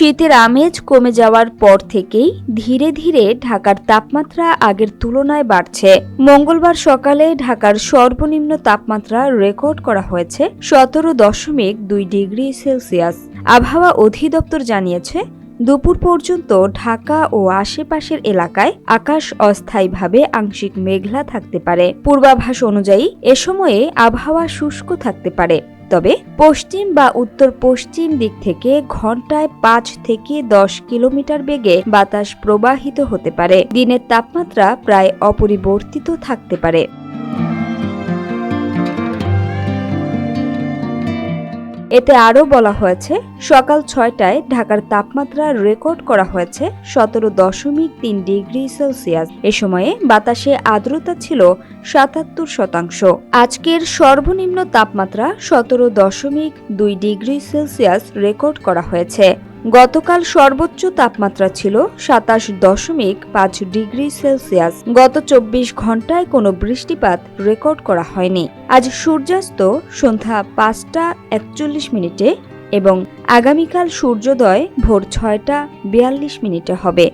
শীতের আমেজ কমে যাওয়ার পর থেকেই ধীরে ধীরে ঢাকার তাপমাত্রা আগের তুলনায় বাড়ছে। মঙ্গলবার সকালে ঢাকার সর্বনিম্ন তাপমাত্রা রেকর্ড করা হয়েছে 17.2 ডিগ্রি সেলসিয়াস। আবহাওয়া অধিদপ্তর জানিয়েছে, দুপুর পর্যন্ত ঢাকা ও আশেপাশের এলাকায় আকাশ অস্থায়ীভাবে আংশিক মেঘলা থাকতে পারে। পূর্বাভাস অনুযায়ী এ সময়ে আবহাওয়া শুষ্ক থাকতে পারে, তবে পশ্চিম বা উত্তর পশ্চিম দিক থেকে ঘন্টায় 5 থেকে 10 কিলোমিটার বেগে বাতাস প্রবাহিত হতে পারে। দিনের তাপমাত্রা প্রায় অপরিবর্তিত থাকতে পারে। এতে আরও বলা হয়েছে, সকাল 6টায় ঢাকার তাপমাত্রা রেকর্ড করা হয়েছে 17.3 ডিগ্রি সেলসিয়াস। এ সময়ে বাতাসে আর্দ্রতা ছিল 77%। আজকের সর্বনিম্ন তাপমাত্রা 17.2 ডিগ্রি সেলসিয়াস রেকর্ড করা হয়েছে। গতকাল সর্বোচ্চ তাপমাত্রা ছিল 27.5 ডিগ্রি সেলসিয়াস। গত 24 ঘন্টায় কোনো বৃষ্টিপাত রেকর্ড করা হয়নি। আজ সূর্যাস্ত সন্ধ্যা 5টা 41 এবং আগামীকাল সূর্যোদয় ভোর 6টা 42 হবে।